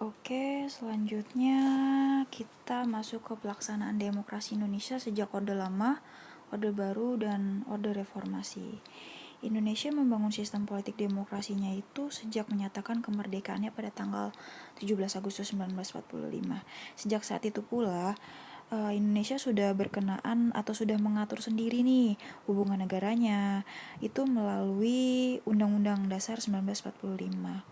Oke, selanjutnya kita masuk ke pelaksanaan demokrasi Indonesia sejak Orde Lama, Orde Baru, dan Orde Reformasi. Indonesia membangun sistem politik demokrasinya itu sejak menyatakan kemerdekaannya pada tanggal 17 Agustus 1945. Sejak saat itu pula, Indonesia sudah berkenaan atau sudah mengatur sendiri nih hubungan negaranya itu melalui Undang-Undang Dasar 1945.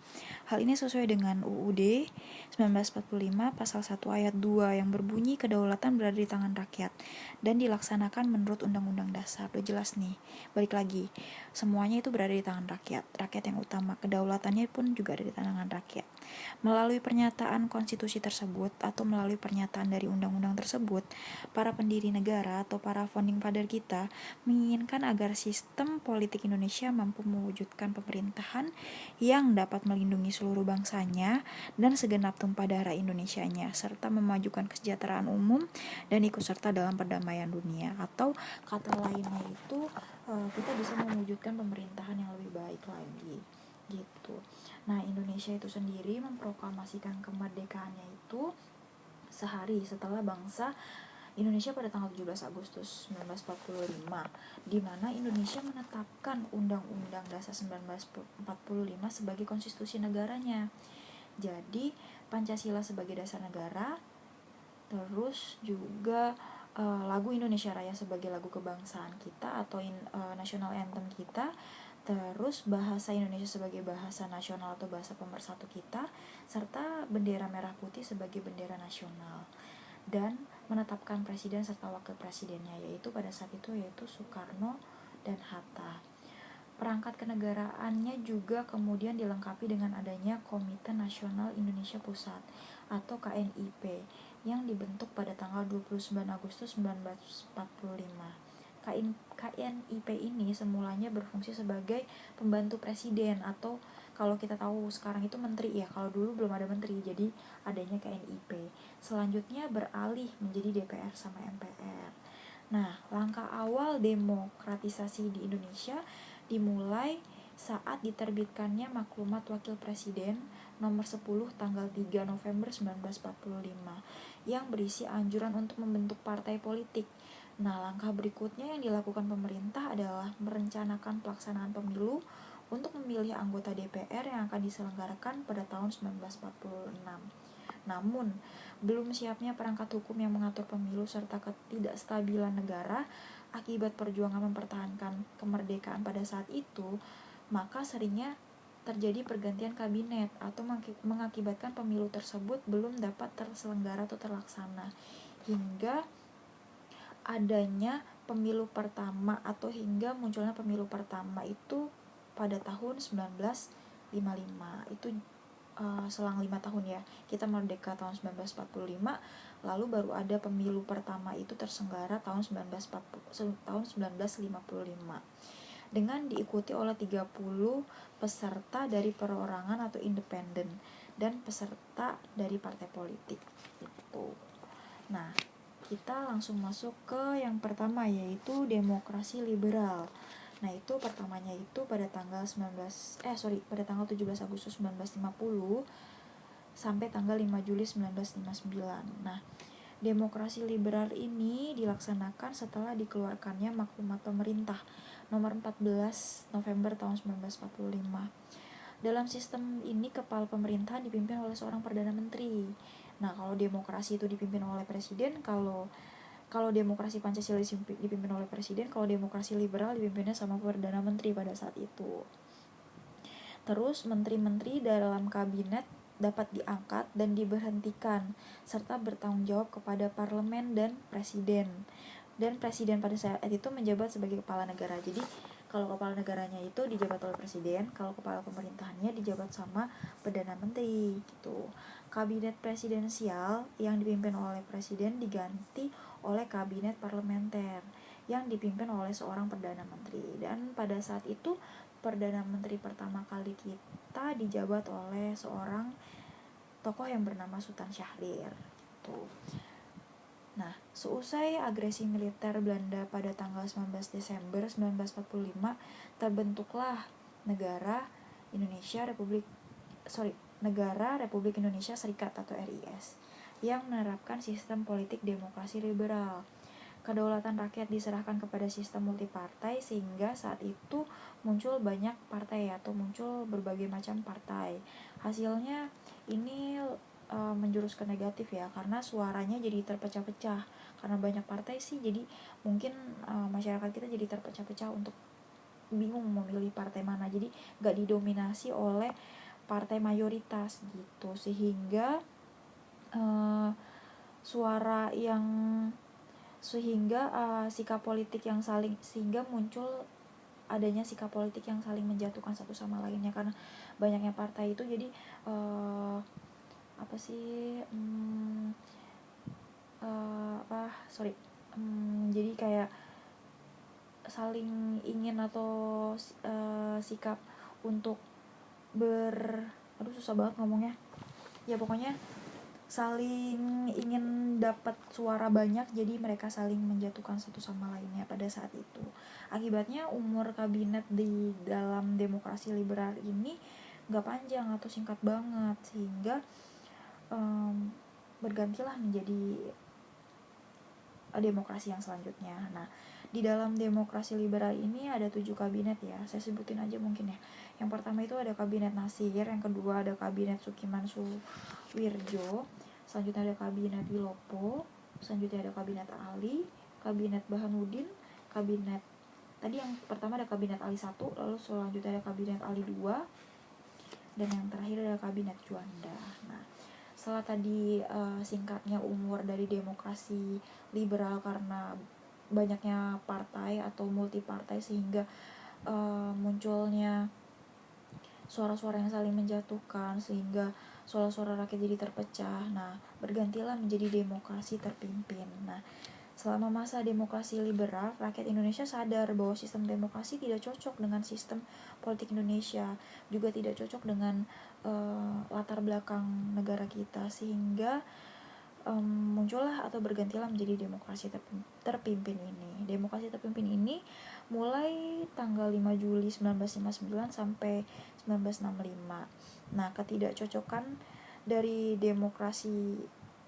Hal ini sesuai dengan UUD 1945 pasal 1 ayat 2 yang berbunyi kedaulatan berada di tangan rakyat dan dilaksanakan menurut Undang-Undang Dasar. Udah jelas nih. Balik lagi, semuanya itu berada di tangan rakyat. Rakyat yang utama, kedaulatannya pun juga ada di tangan rakyat. Melalui pernyataan konstitusi tersebut atau melalui pernyataan dari undang-undang tersebut, para pendiri negara atau para founding father kita menginginkan agar sistem politik Indonesia mampu mewujudkan pemerintahan yang dapat melindungi seluruh bangsanya dan segenap tumpah darah Indonesianya, serta memajukan kesejahteraan umum dan ikut serta dalam perdamaian dunia. Atau kata lainnya itu kita bisa mewujudkan pemerintahan yang lebih baik lagi gitu. Nah, Indonesia itu sendiri memproklamasikan kemerdekaannya itu sehari setelah bangsa Indonesia pada tanggal 17 Agustus 1945, di mana Indonesia menetapkan Undang-Undang Dasar 1945 sebagai konstitusi negaranya. Jadi, Pancasila sebagai dasar negara, terus juga lagu Indonesia Raya sebagai lagu kebangsaan kita atau national anthem kita, terus bahasa Indonesia sebagai bahasa nasional atau bahasa pemersatu kita, serta bendera merah putih sebagai bendera nasional, dan menetapkan presiden serta wakil presidennya yaitu Soekarno dan Hatta. Perangkat kenegaraannya juga kemudian dilengkapi dengan adanya Komite Nasional Indonesia Pusat atau KNIP yang dibentuk pada tanggal 29 Agustus 1945. KNIP ini semulanya berfungsi sebagai pembantu presiden, atau kalau kita tahu sekarang itu menteri ya, kalau dulu belum ada menteri, jadi adanya KNIP. Selanjutnya beralih menjadi DPR sama MPR. Nah, langkah awal demokratisasi di Indonesia dimulai saat diterbitkannya Maklumat Wakil Presiden nomor 10 tanggal 3 November 1945 yang berisi anjuran untuk membentuk partai politik. Nah, langkah berikutnya yang dilakukan pemerintah adalah merencanakan pelaksanaan pemilu untuk memilih anggota DPR yang akan diselenggarakan pada tahun 1946. Namun, belum siapnya perangkat hukum yang mengatur pemilu serta ketidakstabilan negara akibat perjuangan mempertahankan kemerdekaan pada saat itu, maka seringnya terjadi pergantian kabinet atau mengakibatkan pemilu tersebut belum dapat terselenggara atau terlaksana hingga adanya pemilu pertama atau hingga munculnya pemilu pertama itu pada tahun 1955. Itu selang 5 tahun ya, kita merdeka tahun 1945, lalu baru ada pemilu pertama itu terselenggara tahun 1955 dengan diikuti oleh 30 peserta dari perorangan atau independen dan peserta dari partai politik gitu. Nah, kita langsung masuk ke yang pertama, yaitu demokrasi liberal. Nah, itu pertamanya itu pada tanggal 17 Agustus 1950 sampai tanggal 5 Juli 1959. Nah, demokrasi liberal ini dilaksanakan setelah dikeluarkannya Maklumat Pemerintah nomor 14 November tahun 1945. Dalam sistem ini kepala pemerintahan dipimpin oleh seorang perdana menteri. Nah, kalau demokrasi itu dipimpin oleh presiden, kalau demokrasi Pancasila dipimpin oleh presiden, kalau demokrasi liberal dipimpinnya sama perdana menteri pada saat itu. Terus menteri-menteri dalam kabinet dapat diangkat dan diberhentikan serta bertanggung jawab kepada parlemen dan presiden. Dan presiden pada saat itu menjabat sebagai kepala negara. Jadi kalau kepala negaranya itu dijabat oleh presiden, kalau kepala pemerintahannya dijabat sama perdana menteri gitu. Kabinet presidensial yang dipimpin oleh presiden diganti oleh kabinet parlementer yang dipimpin oleh seorang perdana menteri. Dan pada saat itu perdana menteri pertama kali kita dijabat oleh seorang tokoh yang bernama Sultan Syahrir gitu. Nah, seusai agresi militer Belanda pada tanggal 19 Desember 1945, terbentuklah negara Indonesia negara Republik Indonesia Serikat atau RIS yang menerapkan sistem politik demokrasi liberal. Kedaulatan rakyat diserahkan kepada sistem multipartai sehingga saat itu muncul banyak partai atau muncul berbagai macam partai. Hasilnya ini menjurus ke negatif ya, karena suaranya jadi terpecah-pecah. Karena banyak partai sih, jadi mungkin masyarakat kita jadi terpecah-pecah untuk bingung memilih partai mana. Jadi gak didominasi oleh partai mayoritas gitu, sehingga suara yang sikap politik yang saling, sehingga muncul adanya sikap politik yang saling menjatuhkan satu sama lainnya karena banyaknya partai itu. Jadi jadi kayak saling ingin atau sikap untuk susah banget ngomongnya ya, pokoknya saling ingin dapat suara banyak, jadi mereka saling menjatuhkan satu sama lainnya pada saat itu. Akibatnya umur kabinet di dalam demokrasi liberal ini gak panjang atau singkat banget, sehingga bergantilah menjadi demokrasi yang selanjutnya. Nah, di dalam demokrasi liberal ini ada 7 kabinet ya, saya sebutin aja mungkin ya. Yang pertama itu ada kabinet Nasir, yang kedua ada kabinet Sukiman Suwirjo, selanjutnya ada kabinet Wilopo, selanjutnya ada kabinet Ali, kabinet Bahanudin, kabinet tadi yang pertama ada kabinet Ali 1, lalu selanjutnya ada kabinet Ali 2, dan yang terakhir ada kabinet Juanda. Nah, setelah tadi singkatnya umur dari demokrasi liberal karena banyaknya partai atau multipartai sehingga munculnya suara-suara yang saling menjatuhkan sehingga suara-suara rakyat jadi terpecah. Nah, bergantilah menjadi demokrasi terpimpin. Nah, selama masa demokrasi liberal, rakyat Indonesia sadar bahwa sistem demokrasi tidak cocok dengan sistem politik Indonesia, juga tidak cocok dengan latar belakang negara kita, sehingga muncullah atau bergantilah menjadi demokrasi terpimpin ini. Demokrasi terpimpin ini mulai tanggal 5 Juli 1959 sampai 1965. Nah, ketidakcocokan dari demokrasi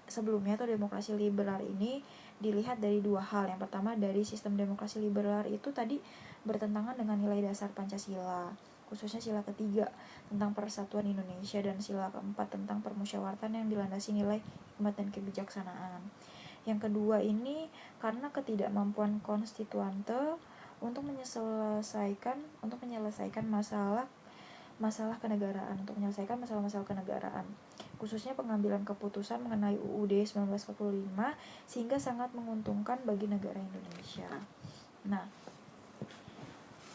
sebelumnya atau demokrasi liberal ini dilihat dari dua hal. Yang pertama, dari sistem demokrasi liberal itu tadi bertentangan dengan nilai dasar Pancasila, khususnya sila ketiga tentang persatuan Indonesia dan sila keempat tentang permusyawaratan yang dilandasi nilai hikmat dan kebijaksanaan. Yang kedua ini karena ketidakmampuan konstituante untuk menyelesaikan masalah kenegaraan, khususnya pengambilan keputusan mengenai UUD 1945 sehingga sangat menguntungkan bagi negara Indonesia. Nah,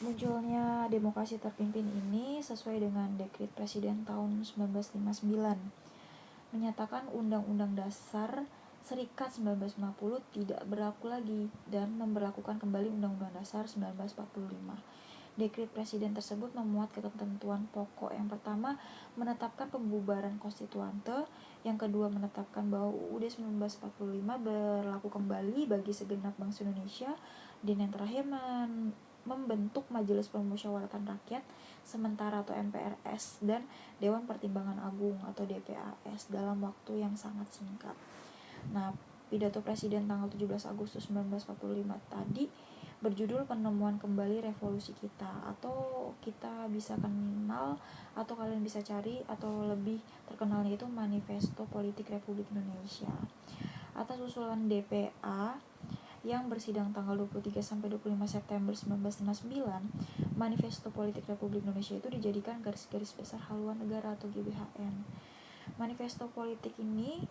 munculnya demokrasi terpimpin ini sesuai dengan Dekret Presiden tahun 1959 menyatakan Undang-Undang Dasar Serikat 1950 tidak berlaku lagi dan memberlakukan kembali Undang-Undang Dasar 1945. Dekret Presiden tersebut memuat ketentuan pokok. Yang pertama, menetapkan pembubaran konstituante. Yang kedua, menetapkan bahwa UUD 1945 berlaku kembali bagi segenap bangsa Indonesia. Dan yang terakhir, membentuk Majelis Permusyawaratan Rakyat Sementara atau MPRS dan Dewan Pertimbangan Agung atau DPAS dalam waktu yang sangat singkat. Nah, pidato Presiden tanggal 17 Agustus 1945 tadi berjudul Penemuan Kembali Revolusi Kita, atau kita bisa kenal atau kalian bisa cari atau lebih terkenalnya itu Manifesto Politik Republik Indonesia. Atas usulan DPA yang bersidang tanggal 23 sampai 25 September 1959, Manifesto Politik Republik Indonesia itu dijadikan garis-garis besar haluan negara atau GBHN. Manifesto politik ini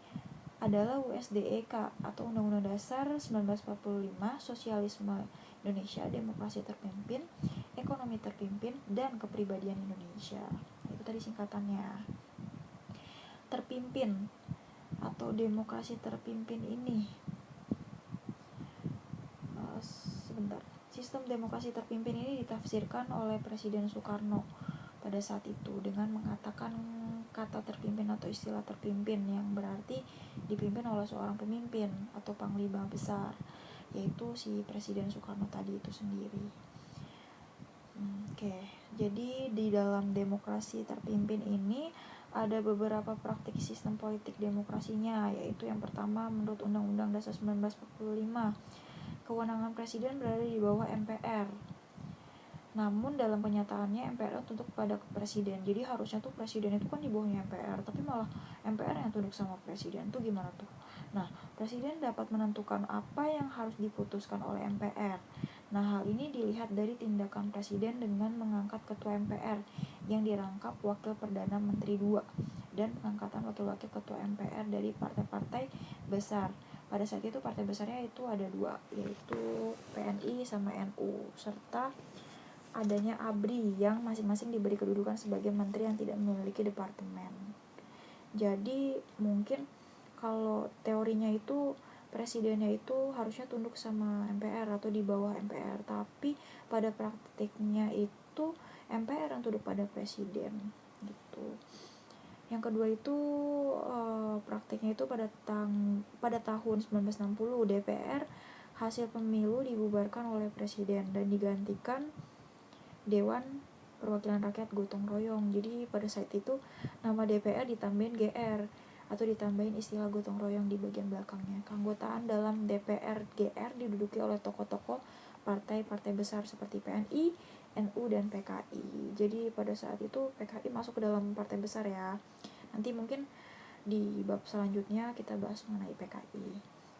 adalah USDEK atau Undang-Undang Dasar 1945, Sosialisme Indonesia, Demokrasi Terpimpin, Ekonomi Terpimpin, dan Kepribadian Indonesia. Itu tadi singkatannya. Terpimpin atau demokrasi terpimpin ini sistem demokrasi terpimpin ini ditafsirkan oleh Presiden Soekarno pada saat itu dengan mengatakan kata terpimpin atau istilah terpimpin yang berarti dipimpin oleh seorang pemimpin atau panglima besar, yaitu si Presiden Soekarno tadi itu sendiri. Jadi di dalam demokrasi terpimpin ini ada beberapa praktik sistem politik demokrasinya, yaitu yang pertama menurut Undang-Undang Dasar 1945, kewenangan presiden berada di bawah MPR. Namun dalam kenyataannya MPR tunduk pada presiden. Jadi harusnya tuh presiden itu kan di bawahnya MPR, tapi malah MPR yang tunduk sama presiden. Tuh gimana tuh? Nah, presiden dapat menentukan apa yang harus diputuskan oleh MPR. Nah, hal ini dilihat dari tindakan presiden dengan mengangkat ketua MPR yang dirangkap wakil perdana menteri 2 dan pengangkatan wakil-wakil ketua MPR dari partai-partai besar. Pada saat itu partai besarnya itu ada 2, yaitu PNI sama NU, serta adanya ABRI yang masing-masing diberi kedudukan sebagai menteri yang tidak memiliki departemen. Jadi mungkin kalau teorinya itu presidennya itu harusnya tunduk sama MPR atau di bawah MPR, tapi pada praktiknya itu MPR yang tunduk pada presiden gitu. Yang kedua itu praktiknya itu pada tahun 1960 DPR hasil pemilu dibubarkan oleh presiden dan digantikan Dewan Perwakilan Rakyat Gotong Royong. Jadi pada saat itu nama DPR ditambahin GR atau ditambahin istilah gotong royong di bagian belakangnya. Keanggotaan dalam DPR GR diduduki oleh tokoh-tokoh partai-partai besar seperti PNI, NU, dan PKI. Jadi pada saat itu PKI masuk ke dalam partai besar ya. Nanti mungkin di bab selanjutnya kita bahas mengenai PKI.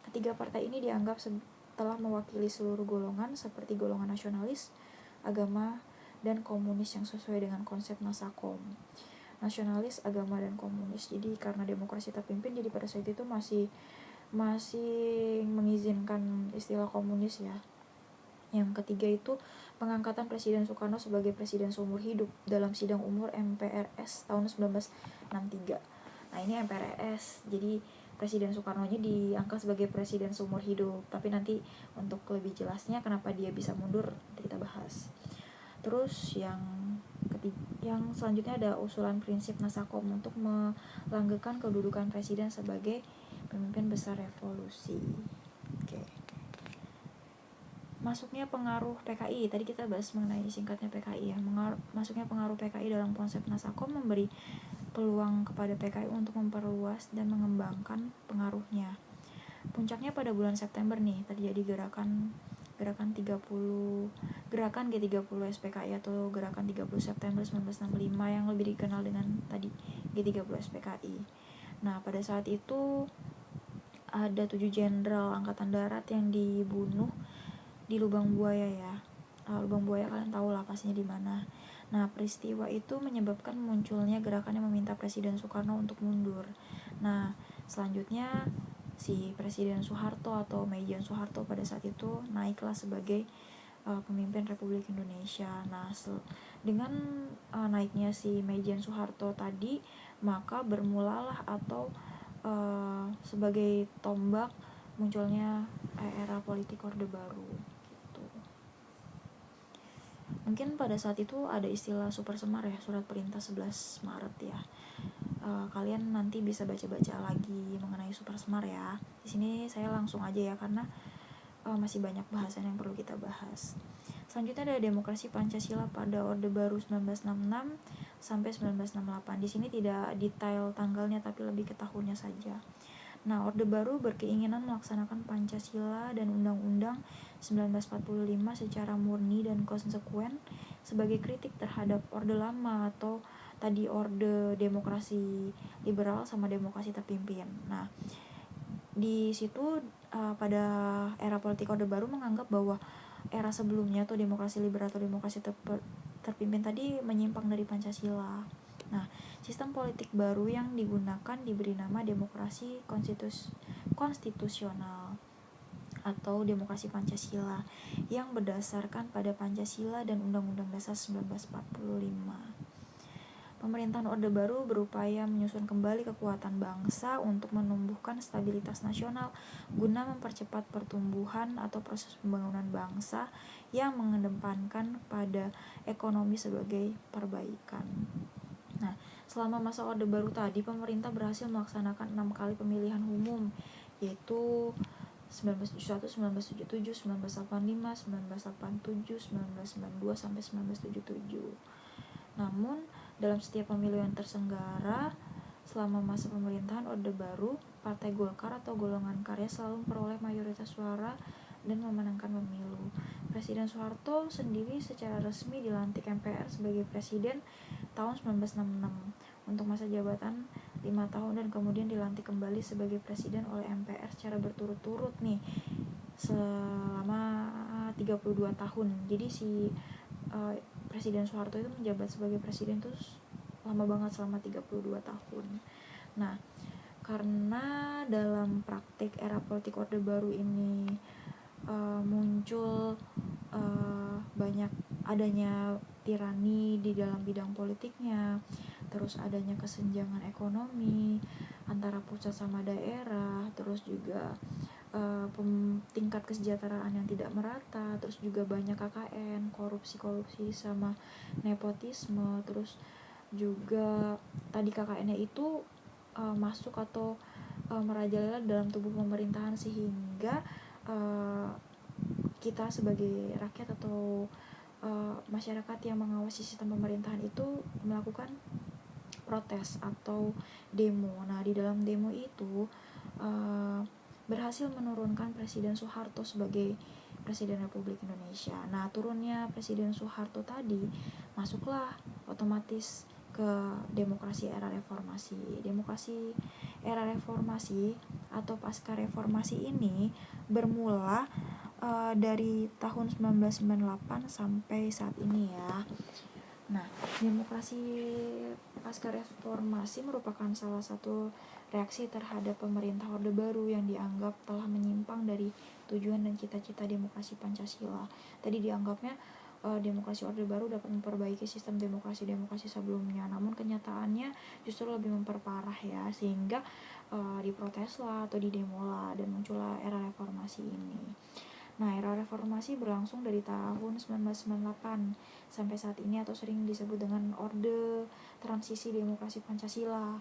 Ketiga partai ini dianggap telah mewakili seluruh golongan seperti golongan nasionalis, agama, dan komunis yang sesuai dengan konsep Nasakom. Nasionalis, agama, dan komunis. Jadi karena demokrasi terpimpin, jadi pada saat itu masih mengizinkan istilah komunis ya. Yang ketiga itu pengangkatan Presiden Soekarno sebagai presiden seumur hidup dalam sidang umur MPRS tahun 1963. Nah ini MPRS, jadi Presiden Soekarno-nya diangkat sebagai presiden seumur hidup. Tapi nanti untuk lebih jelasnya kenapa dia bisa mundur kita bahas. Terus yang selanjutnya ada usulan prinsip Nasakom untuk melanggengkan kedudukan presiden sebagai pemimpin besar revolusi. Oke. Masuknya pengaruh PKI, tadi kita bahas mengenai singkatnya PKI ya. Masuknya pengaruh PKI dalam konsep Nasakom memberi peluang kepada PKI untuk memperluas dan mengembangkan pengaruhnya. Puncaknya pada bulan September nih, tadi jadi gerakan G30 SPKI atau gerakan 30 September 1965 yang lebih dikenal dengan tadi G30 SPKI. Nah, pada saat itu ada 7 jenderal angkatan darat yang dibunuh di Lubang Buaya ya. Lubang Buaya kalian tahu lah pastinya di mana. Nah, peristiwa itu menyebabkan munculnya gerakan yang meminta Presiden Soekarno untuk mundur. Nah, selanjutnya si Presiden Soeharto atau Maijen Soeharto pada saat itu naiklah sebagai pemimpin Republik Indonesia. Nah, dengan naiknya si Maijen Soeharto tadi, maka bermulalah atau sebagai tombak munculnya era politik Orde Baru gitu. Mungkin pada saat itu ada istilah Super Semar ya, Surat Perintah 11 Maret ya. Kalian nanti bisa baca-baca lagi mengenai Super Semar ya. Di sini saya langsung aja ya karena masih banyak bahasan yang perlu kita bahas. Selanjutnya ada demokrasi Pancasila pada Orde Baru 1966 sampai 1968. Di sini tidak detail tanggalnya tapi lebih ke tahunnya saja. Nah, Orde Baru berkeinginan melaksanakan Pancasila dan Undang-Undang 1945 secara murni dan konsekuen sebagai kritik terhadap Orde Lama atau tadi Orde Demokrasi Liberal sama Demokrasi Terpimpin. Nah, di situ pada era politik Orde Baru menganggap bahwa era sebelumnya tuh demokrasi liberal atau demokrasi terpimpin tadi menyimpang dari Pancasila. Nah, sistem politik baru yang digunakan diberi nama demokrasi konstitusional atau demokrasi Pancasila yang berdasarkan pada Pancasila dan Undang-Undang Dasar 1945. Pemerintahan Orde Baru berupaya menyusun kembali kekuatan bangsa untuk menumbuhkan stabilitas nasional guna mempercepat pertumbuhan atau proses pembangunan bangsa yang mengedepankan pada ekonomi sebagai perbaikan. Nah, selama masa Orde Baru tadi, pemerintah berhasil melaksanakan 6 kali pemilihan umum, yaitu 1971, 1977, 1985, 1987, 1992 sampai 1977. Namun Dalam setiap pemilu yang terselenggara selama masa pemerintahan Orde Baru, Partai Golkar atau golongan karya selalu memperoleh mayoritas suara dan memenangkan pemilu. Presiden Soeharto sendiri secara resmi dilantik MPR sebagai presiden tahun 1966 untuk masa jabatan 5 tahun dan kemudian dilantik kembali sebagai presiden oleh MPR secara berturut-turut nih selama 32 tahun. Jadi Presiden Soeharto itu menjabat sebagai presiden tuh lama banget, selama 32 tahun. Nah, karena dalam praktik era politik Orde Baru ini muncul banyak adanya tirani di dalam bidang politiknya, terus adanya kesenjangan ekonomi antara pusat sama daerah, terus juga tingkat kesejahteraan yang tidak merata, terus juga banyak KKN, korupsi sama nepotisme, terus juga tadi KKN-nya itu masuk atau merajalela dalam tubuh pemerintahan, sehingga kita sebagai rakyat atau masyarakat yang mengawasi sistem pemerintahan itu melakukan protes atau demo. Nah, di dalam demo itu berhasil menurunkan Presiden Soeharto sebagai Presiden Republik Indonesia. Nah, turunnya Presiden Soeharto tadi masuklah otomatis ke demokrasi era reformasi. Demokrasi era reformasi atau pasca reformasi ini bermula dari tahun 1998 sampai saat ini ya. Nah, demokrasi pasca reformasi merupakan salah satu reaksi terhadap pemerintah Orde Baru yang dianggap telah menyimpang dari tujuan dan cita-cita demokrasi Pancasila. Tadi dianggapnya demokrasi Orde Baru dapat memperbaiki sistem demokrasi sebelumnya, namun kenyataannya justru lebih memperparah ya, sehingga diproteslah atau didemolah dan muncullah era reformasi ini. Nah, era reformasi berlangsung dari tahun 1998 sampai saat ini atau sering disebut dengan Orde Transisi Demokrasi Pancasila.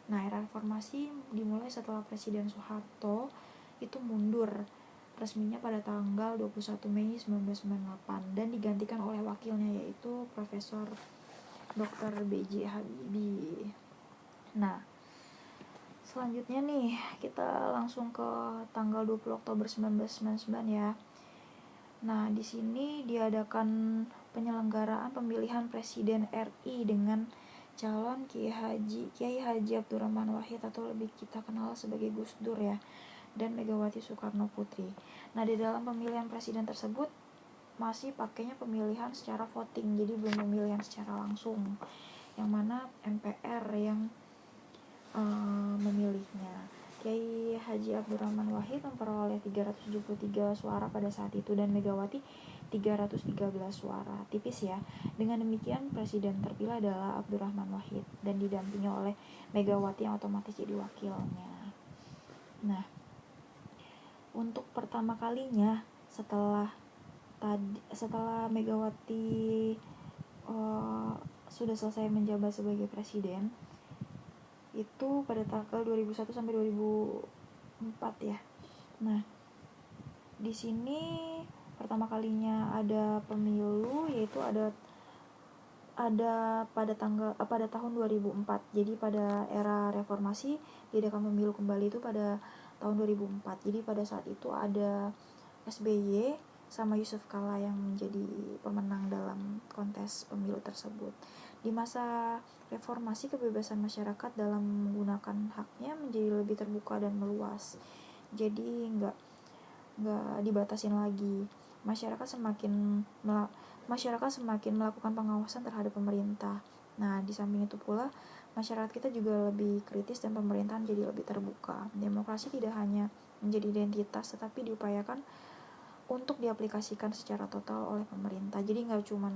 Nah, era reformasi dimulai setelah Presiden Soeharto itu mundur resminya pada tanggal 21 Mei 1998 dan digantikan oleh wakilnya yaitu Profesor Dr. B.J. Habibie. Nah, selanjutnya nih kita langsung ke tanggal 20 Oktober 1999 ya. Nah, di sini diadakan penyelenggaraan pemilihan Presiden RI dengan calon Kiai Haji Abdurrahman Wahid atau lebih kita kenal sebagai Gus Dur ya, dan Megawati Soekarno Putri. Nah, di dalam pemilihan presiden tersebut masih pakainya pemilihan secara voting, jadi belum pemilihan secara langsung, yang mana MPR yang memilihnya. Kiai Haji Abdurrahman Wahid memperoleh 373 suara pada saat itu dan Megawati 313 suara, tipis ya. Dengan demikian presiden terpilih adalah Abdurrahman Wahid dan didampingi oleh Megawati yang otomatis jadi wakilnya. Nah, untuk pertama kalinya setelah Megawati sudah selesai menjabat sebagai presiden itu pada tanggal 2001 sampai 2004 ya. Nah, di sini pertama kalinya ada pemilu yaitu ada pada tahun 2004. Jadi pada era reformasi diadakan pemilu kembali itu pada tahun 2004. Jadi pada saat itu ada SBY sama Yusuf Kala yang menjadi pemenang dalam kontes pemilu tersebut. Di masa reformasi, kebebasan masyarakat dalam menggunakan haknya menjadi lebih terbuka dan meluas. Jadi nggak dibatasin lagi. Masyarakat semakin melakukan pengawasan terhadap pemerintah. Nah, di samping itu pula masyarakat kita juga lebih kritis dan pemerintahan jadi lebih terbuka. Demokrasi tidak hanya menjadi identitas, tetapi diupayakan untuk diaplikasikan secara total oleh pemerintah. Jadi nggak cuma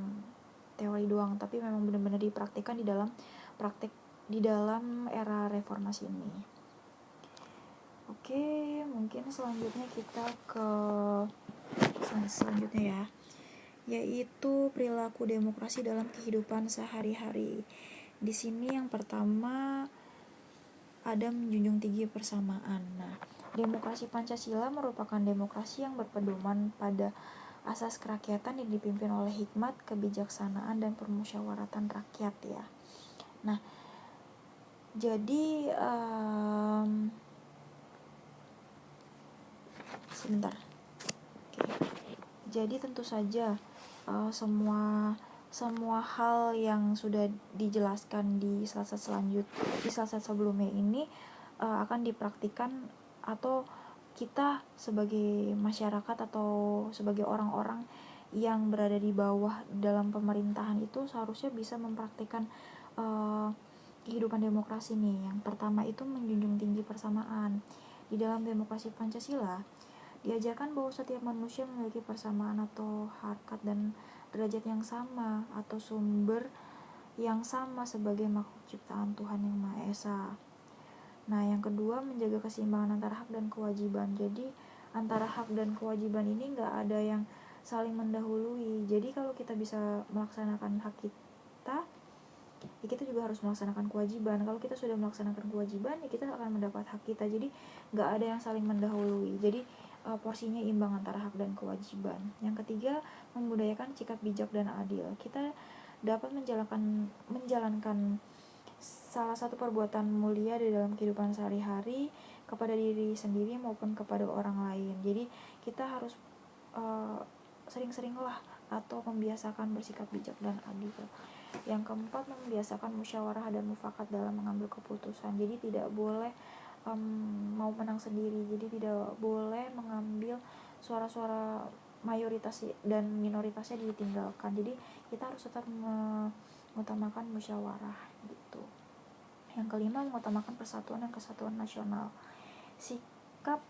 teori doang, tapi memang benar-benar dipraktikkan di dalam era reformasi ini. Oke, mungkin selanjutnya kita ke selanjutnya ya, yaitu perilaku demokrasi dalam kehidupan sehari-hari. Di sini yang pertama ada menjunjung tinggi persamaan. Nah, demokrasi Pancasila merupakan demokrasi yang berpedoman pada asas kerakyatan yang dipimpin oleh hikmat, kebijaksanaan, dan permusyawaratan rakyat ya. Nah, jadi sebentar. Oke. Jadi tentu saja semua hal yang sudah dijelaskan di slide sebelumnya ini akan dipraktikkan, atau kita sebagai masyarakat atau sebagai orang-orang yang berada di bawah dalam pemerintahan itu seharusnya bisa mempraktikkan kehidupan demokrasi nih. Yang pertama itu menjunjung tinggi persamaan. Di dalam demokrasi Pancasila diajarkan bahwa setiap manusia memiliki persamaan atau harkat dan derajat yang sama atau sumber yang sama sebagai makhluk ciptaan Tuhan Yang Maha Esa. Nah, yang kedua menjaga keseimbangan antara hak dan kewajiban. Jadi antara hak dan kewajiban ini nggak ada yang saling mendahului. Jadi kalau kita bisa melaksanakan hak kita, ya kita juga harus melaksanakan kewajiban. Kalau kita sudah melaksanakan kewajiban, ya kita akan mendapat hak kita. Jadi nggak ada yang saling mendahului. Jadi porsinya imbang antara hak dan kewajiban. Yang ketiga, membudayakan sikap bijak dan adil. Kita dapat menjalankan salah satu perbuatan mulia di dalam kehidupan sehari-hari kepada diri sendiri maupun kepada orang lain. Jadi kita harus sering-seringlah atau membiasakan bersikap bijak dan adil. Yang keempat, membiasakan musyawarah dan mufakat dalam mengambil keputusan. Jadi tidak boleh mau menang sendiri. Jadi tidak boleh mengambil suara-suara mayoritas dan minoritasnya ditinggalkan. Jadi kita harus tetap mengutamakan musyawarah gitu. Yang kelima, mengutamakan persatuan dan kesatuan nasional. Sikap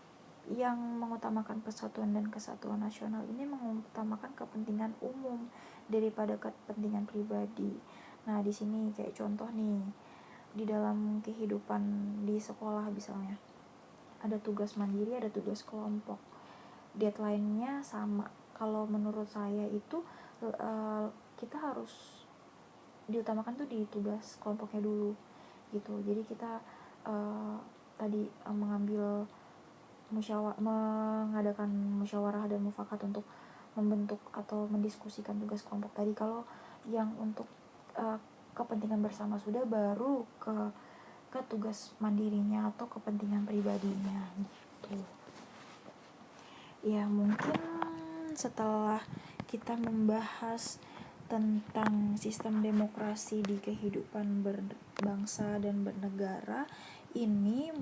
yang mengutamakan persatuan dan kesatuan nasional ini mengutamakan kepentingan umum daripada kepentingan pribadi. Nah, di sini kayak contoh nih, di dalam kehidupan di sekolah misalnya, ada tugas mandiri, ada tugas kelompok, deadline-nya sama. Kalau menurut saya itu kita harus diutamakan tuh di tugas kelompoknya dulu gitu. Jadi kita mengadakan musyawarah dan mufakat untuk membentuk atau mendiskusikan tugas kelompok tadi. Kalau yang untuk kepentingan bersama sudah, baru ke tugas mandirinya atau kepentingan pribadinya gitu. Ya, mungkin setelah kita membahas tentang sistem demokrasi di kehidupan berbangsa dan bernegara ini,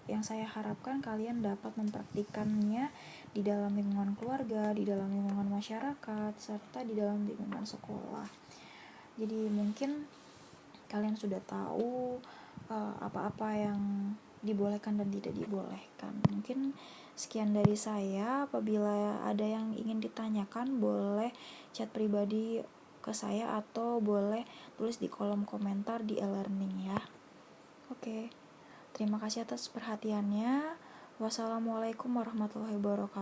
yang saya harapkan kalian dapat mempraktikannya di dalam lingkungan keluarga, di dalam lingkungan masyarakat, serta di dalam lingkungan sekolah. Jadi mungkin kalian sudah tahu apa-apa yang dibolehkan dan tidak dibolehkan. Mungkin sekian dari saya. Apabila ada yang ingin ditanyakan, boleh chat pribadi ke saya atau boleh tulis di kolom komentar di e-learning ya. Oke. Terima kasih atas perhatiannya. Wassalamualaikum warahmatullahi wabarakatuh.